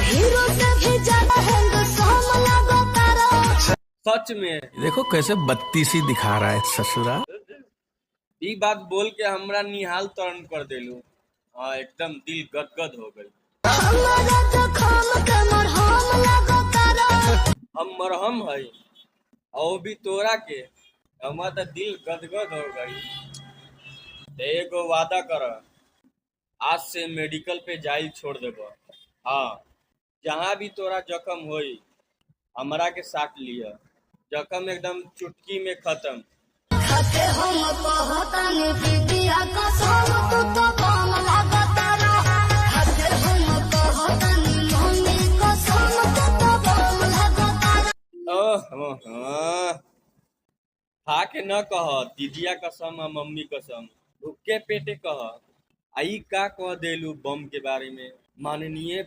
Hero से भी ज्यादा हैंडसम लगो तारा। सच में देखो कैसे बत्तीसी दिखा रहा है ससुरा। ई बात बोल के हमरा निहाल तरण कर देलू। हाँ, एकदम दिल गदगद हो गई। हमारा जखम के मरहम लगो तारा। हम मरहम है और भी तोरा के हमारा तो दिल गदगद हो गई। ते एगो वादा कर, आज से मेडिकल पे जाइल छोड़ देब। हाँ, जहाँ भी तोरा जख्म होई हमरा के साथ लिया। जख्म एकदम चुटकी में खत्म। खाते हम कहतानी दीदिया कसम तू तो बम लगो तारा। खाते हम कहतानी मम्मी कसम तू तो बम लगो तारा। खा के न कह दीदिया कसम आ मम्मी कसम, भूखे पेटे कह। आई का कह देलू बम के बारे में। माननीय